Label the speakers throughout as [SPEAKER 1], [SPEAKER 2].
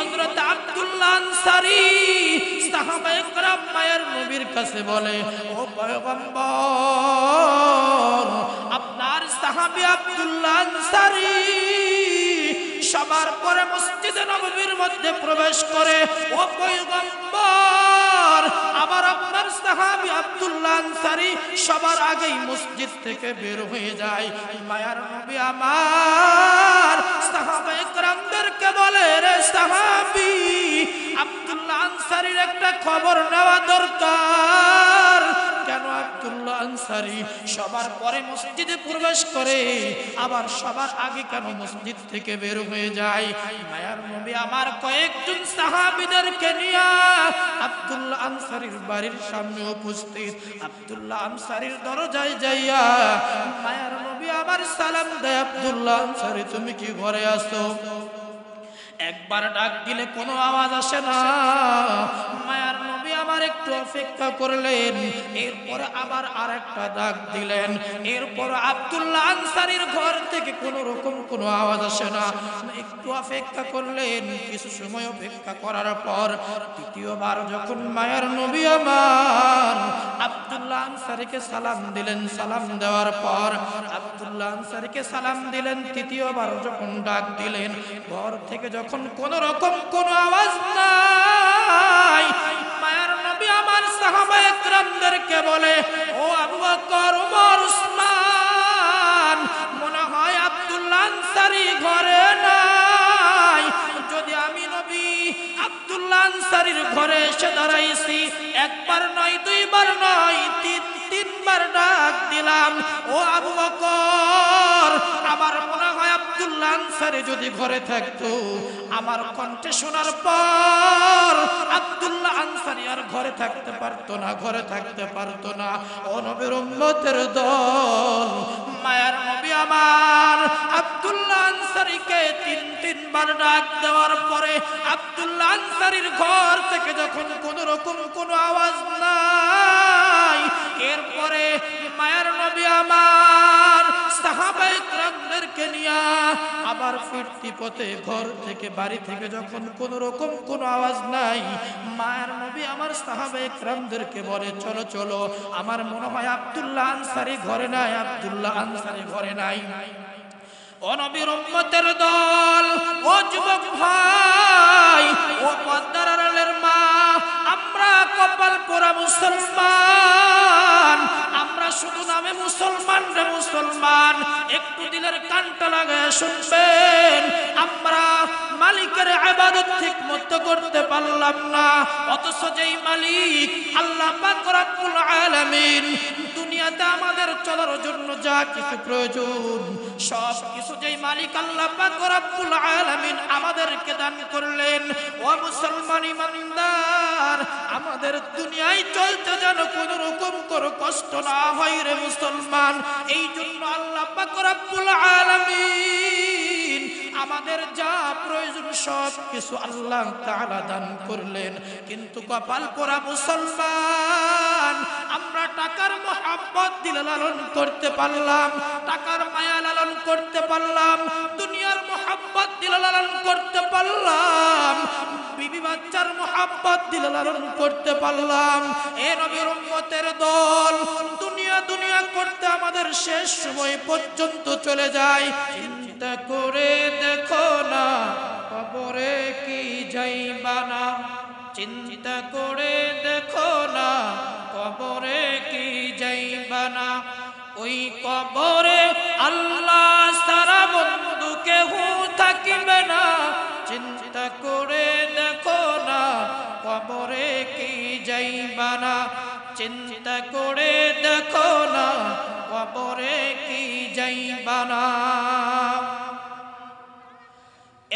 [SPEAKER 1] হযরত আব্দুল্লাহ আনসারী সাহাবায়ে কেরাম মায়ের নবীর কাছে বলে, ও পয়গম্বর, আপনার সাহাবী আব্দুল্লাহ আনসারী সবার পরে মসজিদে নববীর মধ্যে প্রবেশ করে। ও পয়গম্বর, আবার আপনার সাহাবী আব্দুল্লাহ আনসারী সবার আগেই মসজিদ থেকে বের হয়ে যায়। মায়ার নবী আমার সাহাবায়ে কেরামদেরকে বলে, রে সাহাবী আব্দুল্লাহ আনসারীর একটা খবর নেওয়া দরকার। কেন আব্দুল্লাহ আনসারী সবার পরে মসজিদে প্রবেশ করে, আবার সবার আগে কেন মসজিদ থেকে বের হয়ে যায়? মায়ার নবী আমার কয়েকজন সাহাবীদেরকে নিয়ে আব্দুল্লাহ আনসারীর বাড়ির সামনে উপস্থিত। আব্দুল্লাহ আনসারীর দরজায় যাইয়া মায়ার নবী আমার সালাম দেয়, আব্দুল্লাহ আনসারী তুমি কি ঘরে আছো? একবার ডাক দিলে কোনো আওয়াজ আসে না। মায়ার নবী আমার একটু অপেক্ষা করলেন, এরপর আবার আরেকটা ডাক দিলেন, এরপর আব্দুল্লাহ আনসারীর ঘর থেকে কোনো রকম কোনো আওয়াজ আসে না। একটু অপেক্ষা করলেন, কিছু সময় অপেক্ষা করার পর তৃতীয়বার যখন মায়ার নবী আমার আব্দুল্লাহ আনসারীকে সালাম দিলেন, সালাম দেওয়ার পর আব্দুল্লাহ আনসারীকে সালাম দিলেন, তৃতীয়বার যখন ডাক দিলেন, ঘর থেকে যখন কোন রকম কোন আওয়াজ নাই, মায়ার নবী আমার সাহাবায়ে কেরামদেরকে বলে, ও আবু বকর, ওমর, উসমান, মনে হয় আব্দুল্লাহ আনসারী ঘরে নাই। যদি আমি নবী আব্দুল্লাহ আনসারীর ঘরে এসে দাঁড়াইছি, একবার নয়, দুইবার নয়, তিনবার ডাক দিলাম, ও আবু বকর, আমার মনে হয় আব্দুল্লাহ আনসারী যদি ঘরে থাকতো, আমার কণ্ঠে শোনার পর আব্দুল্লাহ আনসারী আর ঘরে থাকতে পারতো না, ঘরে থাকতে পারতো না। ও নবীর উম্মতের দল, মায়ার নবী আমার আব্দুল্লাহ আনসারীকে তিনবার ডাক দেওয়ার পরে আব্দুল্লাহ আনসারীর ঘর থেকে যখন কোন রকম কোনো আওয়াজ নাই, এরপরে মায়ার নবী আমার সাহাবায়ে কেরামদেরকে নিয়ে আবার ফিরতি পথে ঘর থেকে বাড়ি থেকে যখন কোন রকম কোনো আওয়াজ নাই, মায়ার নবী আমার সাহাবায়ে কেরামদেরকে বলে, চলো চলো, আমার মনে হয় আব্দুল্লাহ আনসারী ঘরে নাই, আব্দুল্লাহ আনসারী ঘরে নাই। ও নবীর উম্মতের দল, ও যুবক ভাই, ও পর্দার আড়ালের মা, আমরা কপাল পোড়া মুসলমান, আমরা শুধু নামে মুসলমান রে মুসলমান। একটু দিলের কানটা লাগায় শুনবেন, আমরা মালিকের ইবাদত ঠিকমতো করতে পারলাম না, অথচ যেই মালিক আল্লাহ পাক রব্বুল আলামিন দুনিয়াতে আমাদের চলার জন্য যা কিছু প্রয়োজন, সব কিছু যেই মালিক আল্লাহ পাক রব্বুল আলামিন আমাদেরকে দান করলেন। ও মুসলমান ইমানদার, আমাদের দুনিয়ায় চলতে যেন কোনো রকম কোনো কষ্ট না হয় রে মুসলমান। এই জন্য আল্লাহ পাক রব্বুল আলামিন আমাদের যা প্রয়োজন সব কিছু আল্লাহ তাআলা দান করলেন। কিন্তু কপাল পোড়া মুসলমান, আমরা টাকার মহব্বত দিলে লালন করতে পারলাম, টাকার মায়া লালন করতে পারলাম, দুনিয়ার মহব্বত দিলে লালন করতে পারলাম, বিবি বাচ্চার মহব্বত দিলে লালন করতে পারলাম। এ নবীর উম্মতের দল, দুনিয়া দুনিয়া করতে আমাদের শেষ সময় পর্যন্ত চলে যায়। চিন্তা করে দেখো না কবরে কি যাইবা না, চিন্তা করে দেখো না কবরে কি যাইবা না, ওই কবরে আল্লাহ সারা বন্ধু কেহ থাকিবে না। চিন্তা করে দেখো না কবরে কি যাইবা না, চিন্তা করে দেখো না কবরে কি যাইবা না।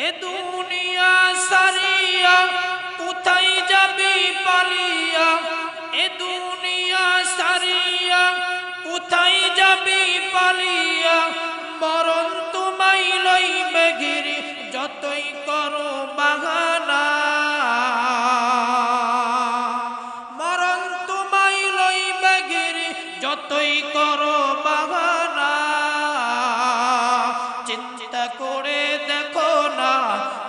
[SPEAKER 1] এ দুনিয়া সারিয়া কোথায় যাবি পালিয়া, এ দুনিয়া সারিয়া কোথায় যাবি পালিয়া, মরণ তোমায় লইবে ঘিরে যতই করো বাহানা, মরণ তোমায় লইবে ঘিরে যতই করো বাহানা। চিন্তা করে দেখো না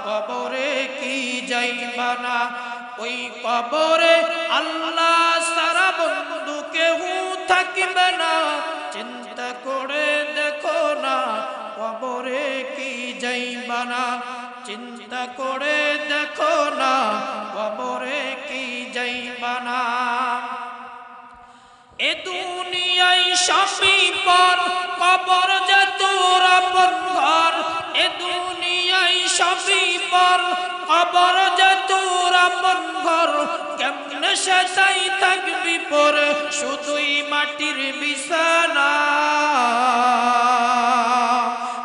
[SPEAKER 1] কবরে কি যাইবা না ওই কবরে আল্লাহ সারা বন্ধু কেউ থাকিবে না চিন্তা করে দেখো না কবরে কি যাইবা না চিন্তা করে দেখো না কবরে কি যাইবা না এ দুনিয়ায় সবই পর কবর যে তোর আপন ঘর এ দুনিয়ায় সবই পর কবর যে তোর আপন ঘর কেমনে সাজাই থাকবি পরে শুধুই মাটির বিছানা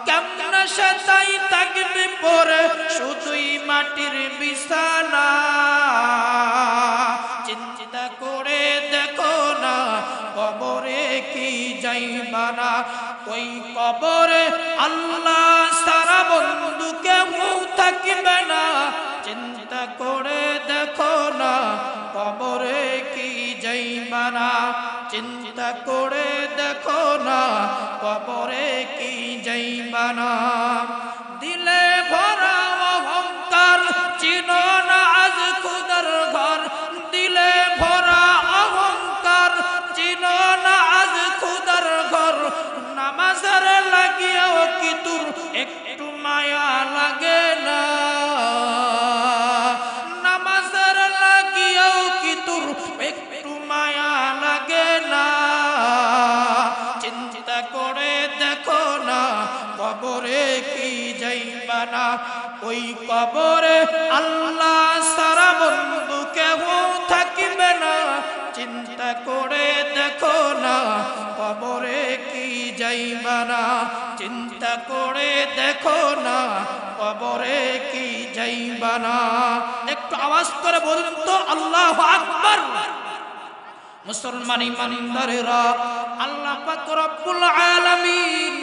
[SPEAKER 1] কেমনে সাজাই থাকবি পরে শুধুই মাটির বিছানা চিন্তা করে দেখো না কবরে কি যাইবা না ওই কবরে আল্লাহ সারা বন্ধু কেউ থাকিবে না চিন্তা করে দেখো না কবরে কি যাইবা না চিন্তা করে দেখো না কবরে কি যাইবা না দিলে ভরা অহংকার চিনো না আজ খুদার ঘর দিলে ভরা অহংকার চিনো না আজ খুদার ঘর নামাজের লাগিয়াও কি তোর একটু মায়া লাগে না নামাজের লাগিয়াও কি তোর একটু মায়া লাগে না চিন্তা করে দেখো না কবরে কি যাইবা না ওই কবরে আল্লাহ সারা বন্ধু কেউ থাকিবে না চিন্তা করে দেখো না কবরে কি যাইবা না চিন্তা করে দেখো না কবরে কি যাইবা না একটু আওয়াজ করে বলুন তো আল্লাহু আকবার মুসলমান ইমানদারেরা আল্লাহ পাক রব্বুল আলামিন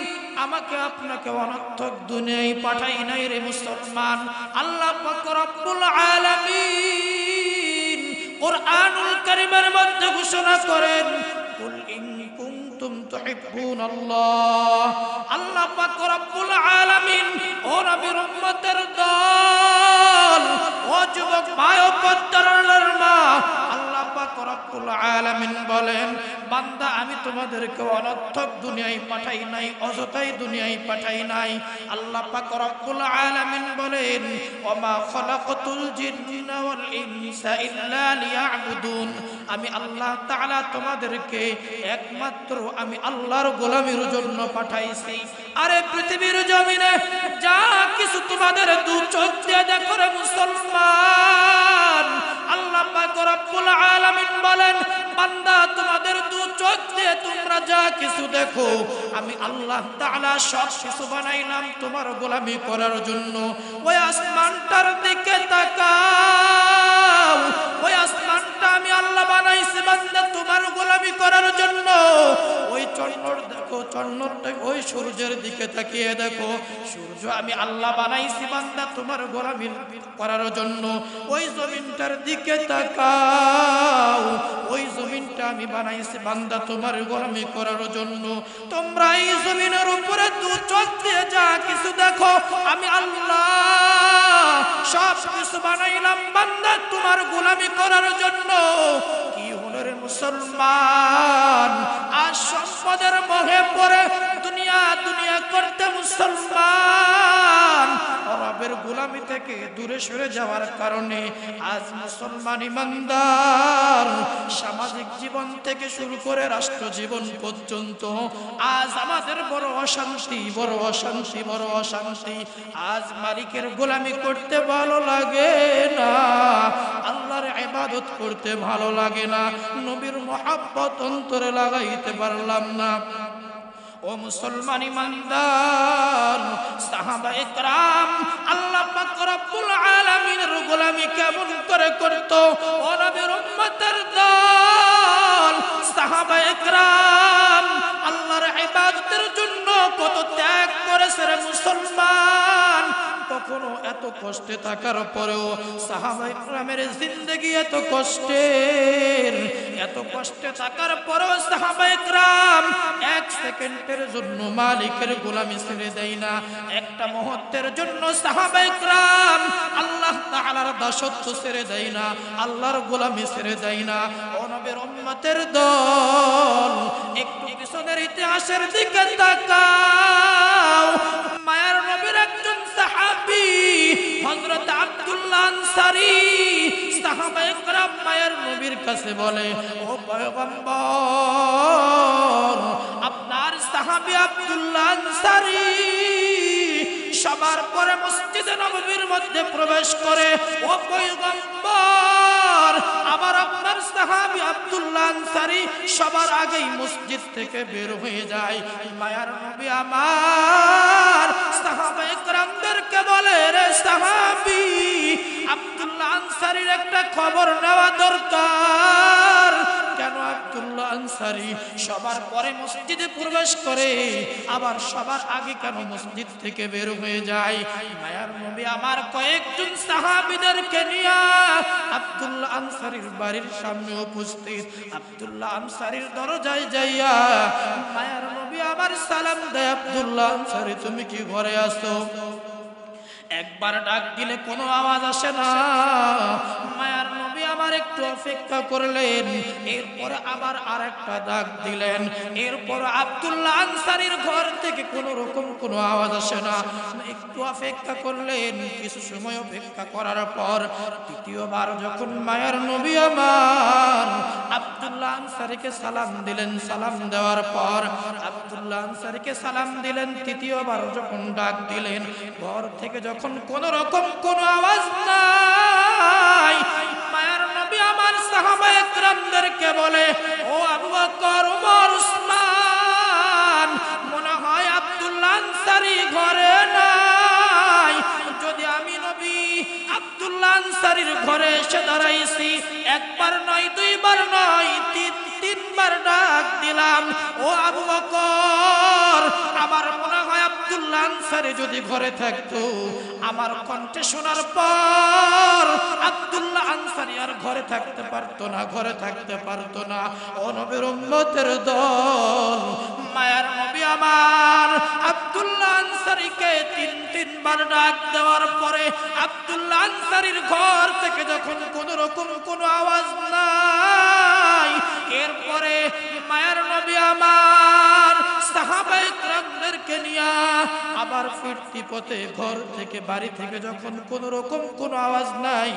[SPEAKER 1] আমাকে আপনাকে অনর্থক দুনিয়ায় পাঠাই নাই রে মুসলমান আল্লাহ পাক রব্বুল আলামিন কুরআনুল কারীমের মধ্যে ঘোষণা করেন কুল ইন কুনতুম তুহিব্বুনাল্লাহ আল্লাহ পাক রব্বুল আলামিন ও নবীর উম্মতের দল ও যুবক ভাই ও পদ্মার মা আল্লাহ পাক রব্বুল আলামিন বলেন বান্দা আমি তোমাদেরকে অনর্থক দুনিয়ায় পাঠাই নাই অযথাই দুনিয়ায় পাঠাই নাই আল্লাহ পাক রব্বুল আলামিন বলেন ওমা খলাকতুল জিন্না ওয়াল ইনসা ইল্লা লিয়াবুদুন আমি আল্লাহ তাআলা তোমাদেরকে একমাত্র আমি আল্লাহর গোলামির জন্য পাঠাইছি আরে পৃথিবীর জমিনে যা কিছু তোমাদের দু চোখ দিয়ে দেখো রে মুসলমান আল্লাহ পাক রব্বুল আলামিন বলেন বান্দা তোমাদের দু চোখ দিয়ে তোমরা যা কিছু দেখো আমি আল্লাহ তাআলা সব কিছু বানাইলাম তোমার গোলামি করার জন্য ওই আসমানটার দিকে তাকাও ওই আসমানটা আমি আল্লাহ বানাইছি বান্দা তোমার গোলামি করার জন্য ওই চন্দ্র দেখো চন্দ্রটা ওই সূর্যের দিকে তাকিয়ে দেখো সূর্য আমি আল্লাহ বানাইছি বান্দা তোমার গোলামি করার জন্য ওই জমিনটার দিকে তাকাও ওই জমিনটা আমি বানাইছি বান্দা তোমার গোলামি করার জন্য তোমরা এই জমিনের উপরে দু চোখ দিয়ে যা কিছু দেখো আমি আল্লাহ সব কিছু বানাইলাম বান্দা তোমার গোলামি করার জন্য কি হলো রে মুসলমান আজ সম্পদের মোহে পড়ে দুনিয়া দুনিয়া করতে মুসলমান রবের গোলামি থেকে দূরে সরে যাওয়ার কারণে আজ মুসলমান ইমানদার সামাজিক জীবন থেকে শুরু করে রাষ্ট্র জীবন পর্যন্ত আজ আমাদের বড় অশান্তি বড় অশান্তি বড় অশান্তি আজ মালিকের গোলামি করতে ভালো লাগে না আল্লাহর ইবাদত করতে ভালো লাগে না নবীর মহব্বত অন্তরে লাগাইতে পারলাম না ও মুসলমান ইমানদার সাহাবায়ে কেরাম আল্লাহ পাক রব্বুল আলামিনের গোলামি কেমন করে করত ও নবীর উম্মতের দল সাহাবায়ে কেরাম আল্লাহর ইবাদতের জন্য কত ত্যাগ করেছে রে মুসলমান কখন এখনো এত কষ্টে থাকার পরেও সাহাবায়ে কেরামের জিন্দেগি এত কষ্টের, এত কষ্টে থাকার পরেও সাহাবায়ে কেরাম এক সেকেন্ডের জন্য মালিকের গোলামি ছেড়ে দেয় না। একটা মুহূর্তের জন্য সাহাবায়ে কেরাম আল্লাহ তাআলার দাসত্ব ছেড়ে দেয় না, আল্লাহর গোলামি ছেড়ে দেয় না। ও নবীর উম্মতের দল, একটু পিছনের ইতিহাসের দিকে তাকাও। মায়ার নবীর একজন সাহাবী হযরত আব্দুল্লাহ আনসারী, সাহাবায়ে কেরাম মায়ার নবীর কাছে বলে, ও পয়গম্বর, আপনার সাহাবী আব্দুল্লাহ আনসারী সবার পরে মসজিদে নববীর মধ্যে প্রবেশ করে। ও পয়গম্বর, আবার আপনার সাহাবী আব্দুল্লাহ আনসারী সবার আগেই মসজিদ থেকে বের হয়ে যায়। মায়ার নবী আমার সাহাবায়ে কেরামদেরকে বলে, রে সাহাবী আব্দুল্লাহ আনসারীর একটা খবর নেওয়া দরকার। কেন আব্দুল্লাহ আনসারী সবার পরে মসজিদে প্রবেশ করে, আবার সবার আগে কেন মসজিদ থেকে বের হয়ে যায়? মায়ার নবী আমার কয়েকজন সাহাবীদেরকে নিয়ে আব্দুল্লাহ আনসারীর বাড়ির সামনে উপস্থিত। আব্দুল্লাহ আনসারীর দরজায় যাইয়া মায়ার নবী আমার সালাম দেয়, আব্দুল্লাহ আনসারী তুমি কি ঘরে আছো? একবার ডাক দিলে কোনো আওয়াজ আসে না। মায়ার নবী আমার একটু অপেক্ষা করলেন, এরপর আবার আরেকটা ডাক দিলেন, এরপর আব্দুল্লাহ আনসারীর ঘর থেকে কোনো রকম কোনো আওয়াজ আসে না। একটু অপেক্ষা করলেন, কিছু সময় অপেক্ষা করার পর তৃতীয়বার যখন মায়ার নবী আমার আব্দুল্লাহ আনসারীকে সালাম দিলেন, সালাম দেওয়ার পর আব্দুল্লাহ আনসারীকে সালাম দিলেন, তৃতীয়বার যখন ডাক দিলেন, ঘর থেকে যখন কোন রকম কোন আওয়াজ নাই, মায়ার নবী আমার সাহাবায়ে কেরামদেরকে বলে, ও আবু বকর, ওমর, উসমান, মনে হয় আব্দুল্লাহ আনসারী ঘরে নাই। যদি আমি নবী আব্দুল্লাহ আনসারীর ঘরে এসে দাঁড়াইছি, একবার নয়, দুইবার নয়, তিনবার ডাক দিলাম, ও আবু বকর, আমার মনে হয় আব্দুল্লাহ আনসারী যদি ঘরে থাকতো, আমার কণ্ঠে শোনার পর আব্দুল্লাহ আনসারী আর ঘরে থাকতে পারতো না, ঘরে থাকতে পারতো না। ও নবীর উম্মতের দল, মায়ার নবী আমার আব্দুল্লাহ আনসারীকে তিনবার ডাক দেওয়ার পরে আব্দুল্লাহ আনসারীর ঘর থেকে যখন কোন রকম কোনো আওয়াজ নাই, এরপরে মায়ার নবী আমার সাহাবায়ে কেরামদেরকে নিয়ে আবার ফিরতি পথে ঘর থেকে বাড়ি থেকে যখন কোন রকম কোনো আওয়াজ নাই,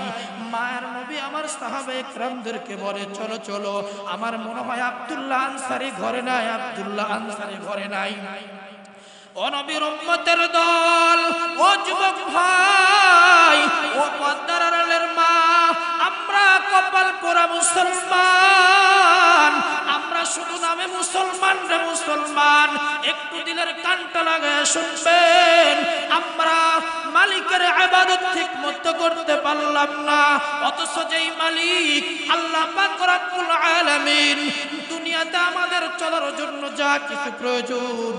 [SPEAKER 1] মায়ার নবী আমার সাহাবায়ে কেরামদেরকে বলে, চলো চলো, আমার মনে হয় আব্দুল্লাহ আনসারী ঘরে নাই, আব্দুল্লাহ আনসারী ঘরে নাই। ও নবীর উম্মতের দল, ও যুবক ভাই, ও পর্দার আড়ালের মা, আমরা কপাল পোড়া মুসলমান, আমরা শুধু নামে মুসলমান রে মুসলমান। একটু দিলের কানটা লাগায় শুনবেন, আমরা মালিকের ইবাদত ঠিকমতো করতে পারলাম না, অথচ যেই মালিক আল্লাহ পাক রব্বুল আলামিন দুনিয়াতে আমাদের চলার জন্য যা কিছু প্রয়োজন,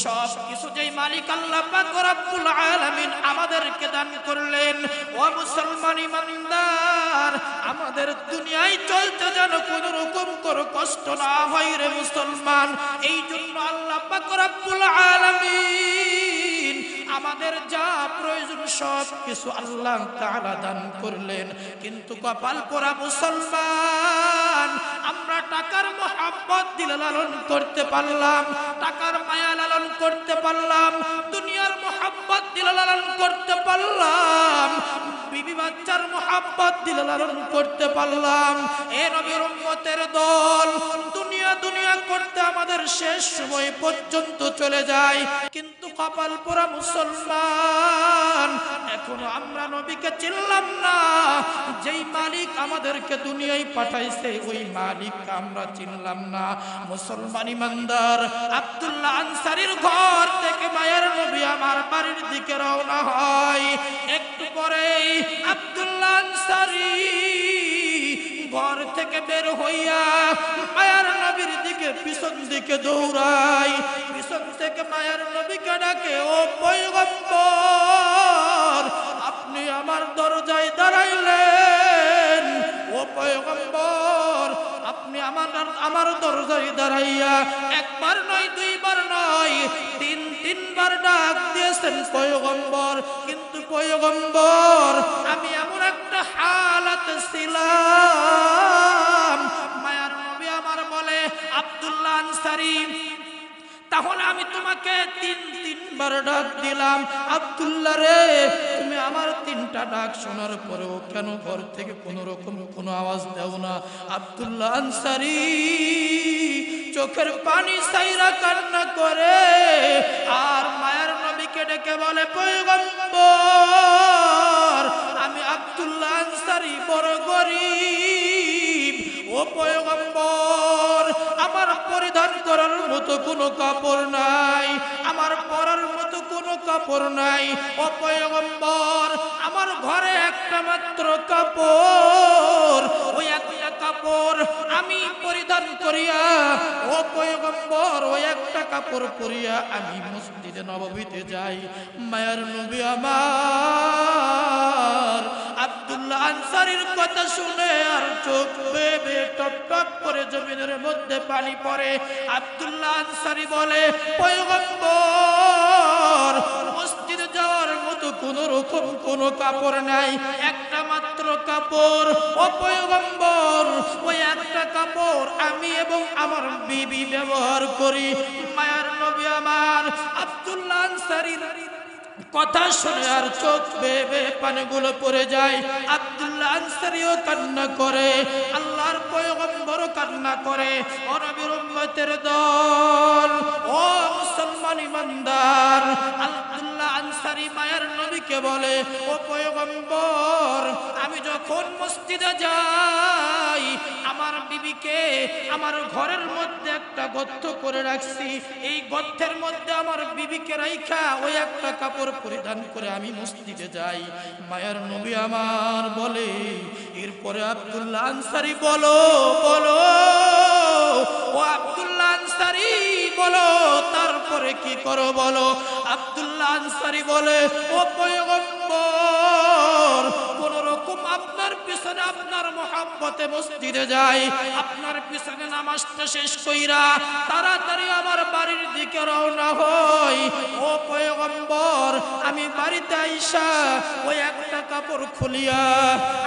[SPEAKER 1] সব কিছু যেই মালিক আল্লাহ পাক রব্বুল আলামিন আমাদেরকে দান করলেন, ও মুসলমান ইমানদার, আমাদের দুনিয়ায় চলতে যেন কোন রকম কোনো কষ্ট না হয় রে মুসলমান। এই জন্য আল্লাহ পাক রব্বুল আলামিন আমাদের যা প্রয়োজন সব কিছু আল্লাহ তাআলা দান করলেন। কিন্তু কপাল পোড়া মুসলমান, আমরা টাকার মোহাব্বত দিলে লালন করতে পারলাম, টাকার মায়া লালন করতে পারলাম, দুনিয়ার মোহাব্বত দিলে লালন করতে পারলাম, বিবি বাচ্চার মোহাব্বত দিলে লালন করতে পারলাম। এ নবীর উম্মতের দল, দুনিয়া দুনিয়া করতে আমাদের শেষ সময় পর্যন্ত চলে যায়, কিন্তু কপাল পোড়া মুসলমান, এখনো আমরা নবীকে চিনলাম না। যেই মালিক আমাদেরকে দুনিয়ায় পাঠাইছে ওই মালিক আমরা চিনলাম না। মুসলমান ইমানদার, আব্দুল্লাহ আনসারীর ঘর থেকে মায়ের নবী আমার বাড়ির দিকে রওনা হয়। একটু পরেই আব্দুল্লাহ আনসারী ঘর থেকে বের হইয়া মায়ার নবীর দিকে পিছন দিকে দৌড়ায়, পিছন থেকে মায়ার নবীকে ডাকে, ও পয়গম্বর, আমার দরজায় দাঁড়াইয়া একবার নয় দুইবার নয় তিনবার ডাক দিয়েছেন পয়গম্বর। কিন্তু পয়গম্বর আমি এমন একটা হালাতে ছিলাম, মায়ার নবী আমার বলে আব্দুল্লাহ আনসারী তাহলে আমি তোমাকে তিনবার ডাক দিলাম, আব্দুল্লাহ রে তুমি আমার তিনটা ডাক শোনার পরেও কেন ঘর থেকে কোনো রকম কোনো আওয়াজ দাও না? আব্দুল্লাহ আনসারী চোখের পানি ছাইরা কান্না করে আর মায়ের নবীকে ডেকে বলে পয়গম্বর আমি আব্দুল্লাহ আনসারী বড় গরীব, ও পয়গম্বর আমার পরিধান করার মতো কোনো কাপড় নাই, আমার পরার মতো কোনো কাপড় নাই, ও পয়গম্বর আমার ঘরে একটা মাত্র কাপড়, ওই একটা কাপড় আমি পরিধান করিয়া ও পয়গম্বর ওই একটা কাপড় পরিয়া আমি মসজিদে নববীতে যাই। মায়ার নবী আমার আব্দুল্লাহ আনসারীর কথা শুনে আর চোখ বেয়ে টপ টপ করে জমিনের মধ্যে পানি পড়ে। আব্দুল্লাহ আনসারী বলে পয়গম্বর মসজিদে যাওয়ার মতো কোনো রকম কোনো কাপড় নাই, একটা মাত্র কাপড়, ও পয়গম্বর ওই একটা কাপড় আমি এবং আমার বিবি ব্যবহার করি। মায়ার নবী আমার আব্দুল্লাহ আনসারীর কথা শুনে আর চোখ বেয়ে পানিগুলো পড়ে যায়। আব্দুল্লাহ আনসারীও কান্না করে, আল্লাহর পয়গম্বরও কান্না করে। ও নবীর উম্মতের দল, ও মুসলমান ইমানদার, আব্দুল্লাহ আনসারী মায়ের নবীকে বলে ও পয়গম্বর আমি যখন মসজিদে যাই আমার বিবিকে আমার ঘরের মধ্যে একটা গর্ত করে রাখছি, এই গর্তের মধ্যে আমার বিবিকে রাইখা ওই একটা কাপড় পরিধান করে আমি মসজিদে যাই। মায়ার নবী আমার বলে এরপরে আব্দুল্লাহ আনসারী বলো বলো ও আব্দুল্লাহ আনসারী বলো তারপরে কি করো বলো? আব্দুল্লাহ আনসারী বলে ও পয়গম্বর কোন রকম আপনার পিছনে আপনার মহব্বতে মসজিদে যাই, আপনার পিছনে নামাজটা শেষ কইরা তাড়াতাড়ি আমার বাড়ির দিকে রওনা হই। ও পয়গম্বর আমি বাড়িতে আইসা ওই একটা কাপড় খুলিয়া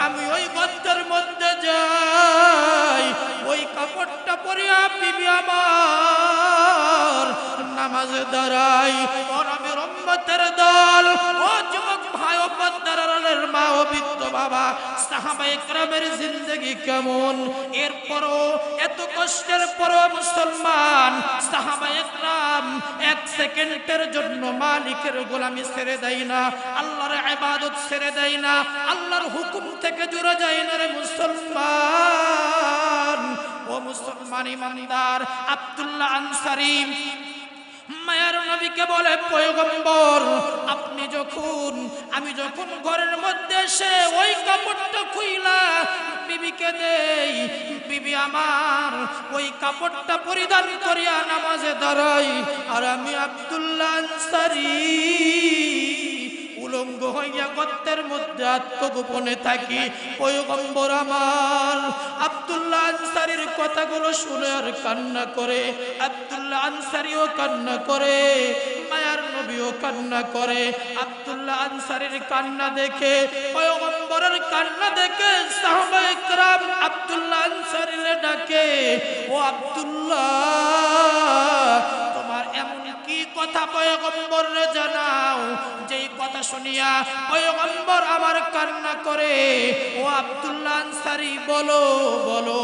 [SPEAKER 1] আমি ওই গর্তের মধ্যে যাই, ওই কাপড়টা পরিয়া বিবি আমার নামাজে দাঁড়াই। ও নবীর উম্মতের দল, ও যুবক ভাই ও পদ্মারের মা ও বৃদ্ধ বাবা, সাহাবায়ে কেরামের জিন্দেগি কেমন? এরপরও এত কষ্টের পরও মুসলমান সাহাবায়ে কেরাম এক সেকেন্ডের জন্য মালিকের গোলামি ছেড়ে দেয় না, আল্লাহর ইবাদত ছেড়ে দেয় না, আল্লাহর হুকুম থেকে দূরে যায় না রে মুসলমান। ও মুসলমান ইমানদার, আব্দুল্লাহ আনসারী মায়ার নবীকে বলে পয়গম্বর আমি যখন ঘরের মধ্যে এসে ওই কাপড়টা খুইলা বিবিকে দেই, বিবি আমার ওই কাপড়টা পরিধান করিয়া নামাজে দাঁড়াই, আর আমি আব্দুল্লাহ আনসারী উলঙ্গ হইয়া গর্তের মধ্যে আত্মগোপনে থাকি। পয়গম্বর আমার আব্দুল্লাহ আনসারীর কথাগুলো শুনে আর কান্না করে, আব্দুল্লাহ আনসারীও কান্না করে, মায়ার নবীও কান্না করে। আব্দুল্লাহ আনসারীর কান্না দেখে, পয়গম্বরের কান্না দেখে সাহাবায়ে কেরাম আব্দুল্লাহ আনসারীরে ডাকে, ও আব্দুল্লাহ তোমার এমন কি কথা পয়গম্বর রে জানাও যেই কথা শুনিয়া পয়গম্বর আমার কান্না করে। ও আব্দুল্লাহ আনসারী বলো বলো।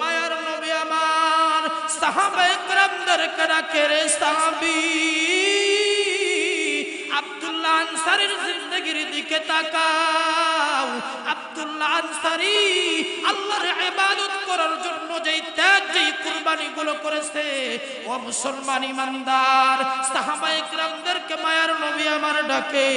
[SPEAKER 1] মায়ার নবী আমার সাহাবায়ে কেরামদেরকে ডাকে, রে সাহাবী আব্দুল্লাহ আনসারীর জিন্দেগির দিকে তাকাও। আব্দুল্লাহ আনসারী আল্লাহর ইবাদত করার জন্য যেই ত্যাগ যেই কুরবানিগুলো করেছে, ও মুসলমান ইমানদার সাহাবায়ে কেরামদেরকে মায়ার নবী আমার ডাকে,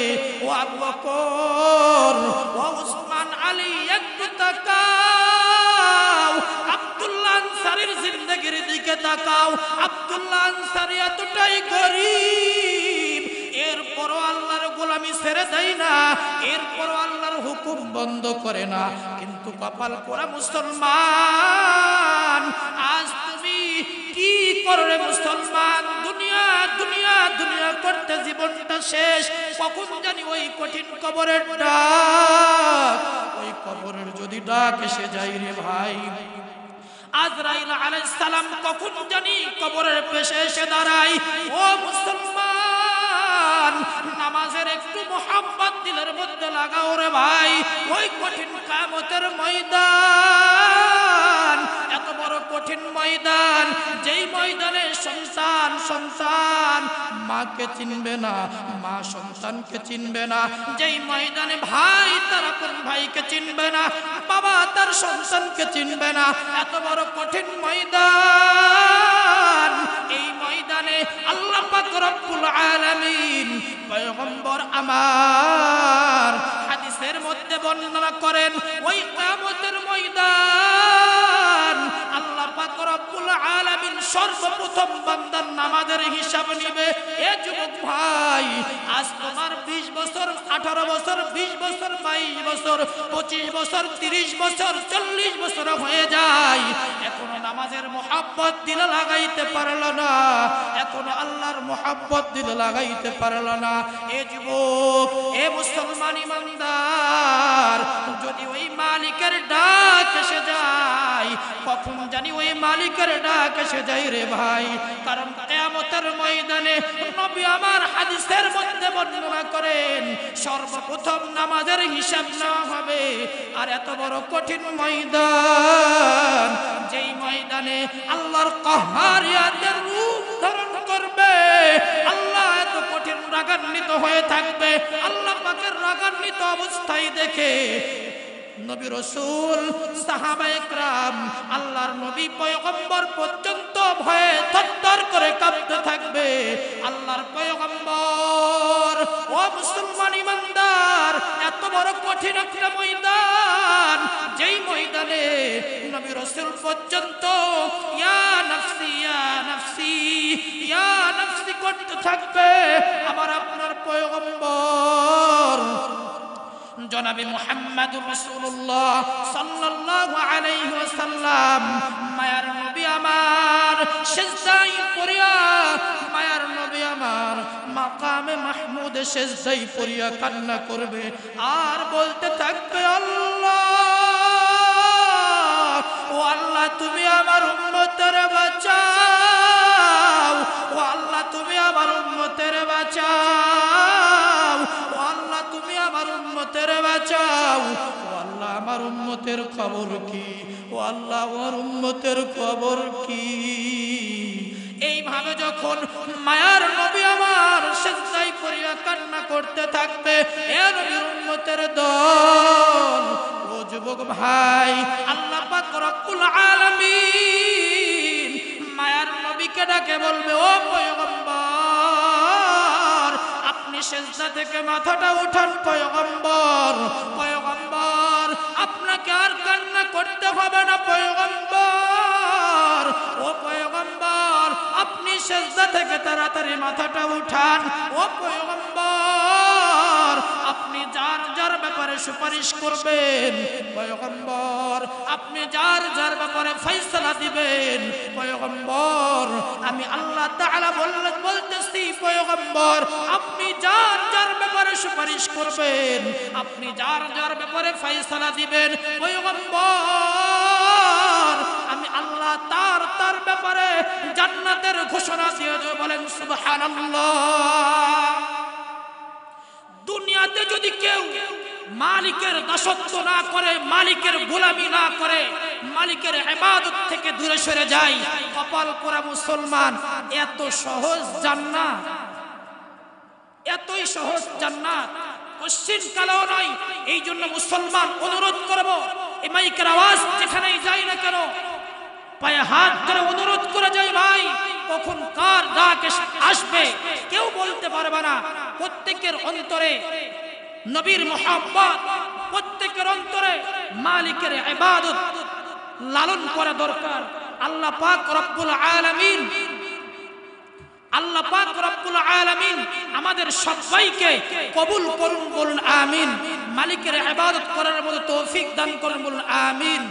[SPEAKER 1] ও আবু বকর ও উসমান আলী একটু তাকাও, আব্দুল্লাহ আনসারীর জিন্দেগির দিকে তাকাও। আব্দুল্লাহ আনসারী এতটাই গরীব, এরপরও আল্লাহর গোলামি গোলামি ছেড়ে দেয় না, এরপর আল্লাহর হুকুম বন্ধ করে না। কিন্তু কপাল পোড়া মুসলমান, আজ তুমি কি করবে মুসলমান? দুনিয়া দুনিয়া দুনিয়া করতে জীবনটা শেষ, কখন জানি ওই কঠিন কবরের ডাক, ওই কবরের যদি ডাক এসে যায় রে ভাই, আজরাইল আলাইহিস সালাম কখন জানি কবরের পাশে এসে দাঁড়ায়। ও মুসলমান, নামাজের একটু মোহাব্বত দিলের মধ্যে লাগাও রে ভাই। ওই কঠিন কিয়ামতের ময়দান, এত বড় কঠিন ময়দান, যেই ময়দানে সন্তান মাকে চিনবে না, মা সন্তানকে চিনবে না, যেই ময়দানে ভাই তার আপন ভাইকে চিনবে না, বাবা তার সন্তানকে চিনবে না, এত বড় কঠিন ময়দান। এই ময়দানে আল্লাহ পাক রব্বুল আলামিন পয়গম্বর আমার হাদিসের মধ্যে বর্ণনা করেন, ওই কিয়ামতের ময়দান আল্লাহ পাক রব্বুল আলামিন সর্বপ্রথম বান্দার নামাজের হিসাব নিবে। এ যুবক ভাই, আজ তোমার 20 বছর, 18 বছর, 20 বছর, 22 বছর, 25 বছর, 30 বছর, 40 বছর হয়ে যায়, এখনো নামাজের মোহাব্বত দিলে লাগাইতে পারলো না, এখনো আল্লাহর মোহাব্বত দিলে লাগাইতে পারলো না। এ যুবক, এ মুসলমান ইমানদার, যদি ওই মালিকের ডাক এসে যায়, কখন জানি ওই মালিকের ডাক এসে যায় রে ভাই। কারণ কিয়ামতের ময়দানে নবী আমার হাদিসের মধ্যে বর্ণনা করেন, সর্বপ্রথম নামাজের হিসাব নেওয়া হবে। আর এত বড় কঠিন ময়দান, যেই ময়দানে আল্লাহর কাহারিয়াতের রূপ ধারণ করবে, আল্লাহ এত কঠিন রাগান্বিত হয়ে থাকবে, আল্লাহ পাকের রাগান্বিত অবস্থায় দেখে নবী রাসূল, সাহাবায়ে কেরাম, আল্লাহর নবী পয়গম্বর পর্যন্ত ভয়ে থরথর করে কাঁপতে থাকবে। আল্লাহর পয়গম্বর, ও মুসলমান ইমানদার, এত বড় কঠিন একটা ময়দান, যেই ময়দানে নবী রাসূল পর্যন্ত ইয়া নাফসি ইয়া নাফসি ইয়া নাফসি করতে থাকবে, আমার আপনার পয়গম্বর জনাবে মুহাম্মদুর রাসূলুল্লাহ সাল্লাল্লাহু আলাইহি ওয়াসাল্লাম, মায়ার নবী আমার সিজদায় পড়িয়া, মায়ার নবী আমার মাকামে মাহমুদে সিজদায় পড়িয়া কান্না করবে আর বলতে থাকবে, আল্লাহ, ও আল্লাহ, তুমি আমার উম্মতের বাঁচাও, ও আল্লাহ, তুমি আমার উম্মতের বাঁচাও, ও আল্লাহ, তুমি আমার উম্মতের বাঁচাও, ও আল্লাহ, আমার উম্মতের খবর কি, ও আল্লাহ, আমার উম্মতের খবর কি। এইভাবে যখন মায়ার নবী আমার সিজদায় পড়িয়া কান্না করতে থাকবে, এ নবীর উম্মতের দল, ও যুবক ভাই, আল্লাহ পাক রব্বুল আলামিন মায়ার নবীকে ডাকে বলবে, ও পয়গম্বর, আপনি সিজদা থেকে মাথাটা উঠান পয়গম্বর, পয়গম্বর, আপনাকে আর কান্না করতে হবে না পয়গম্বর, ও পয়গম্বর, আপনি সিজদা থেকে তাড়াতাড়ি মাথাটা উঠান, ও পয়গম্বর, আপনি যার যার ব্যাপারে সুপারিশ করবেন পয়গম্বর, আপনি যার যার ব্যাপারে ফয়সালা দিবেন পয়গম্বর, আমি আল্লাহ তাআলা বলতেছি পয়গম্বর, আপনি যার যার ব্যাপারে সুপারিশ করবেন, আপনি যার যার ব্যাপারে ফয়সালা দিবেন পয়গম্বর, আমি আল্লাহ তার তার ব্যাপারে জান্নাতের ঘোষণা দিয়ে দেব। বলেন সুবহানাল্লাহ। দুনিয়াতে যদি কেউ মালিকের দাসত্ব না করে, মালিকের গোলামি না করে, মালিকের ইবাদত থেকে দূরে সরে যায়, কপাল পোড়া মুসলমান, এত সহজ জান্নাত, এতই সহজ জান্নাত কোশ্চিন কালেও নয়। এই জন্য মুসলমান অনুরোধ করব, এই মাইকের আওয়াজ যেখানেই যাই না কেন, পায়ে হাত ধরে অনুরোধ করে যাই, ভাই, কখন কার ডাক আসবে কেউ বলতে পারবে না। প্রত্যেকের অন্তরে নবীর মুহাব্বত, প্রত্যেকের অন্তরে মালিকের ইবাদত লালন করা দরকার। আল্লাহ পাক রব্বুল আলামিন আল্লাহ পাক রব্বুল আলামিন আমাদের সবাইকে কবুল করুন, বলুন আমিন। মালিকের ইবাদত করার মতো তৌফিক দান করুন, বলুন আমিন।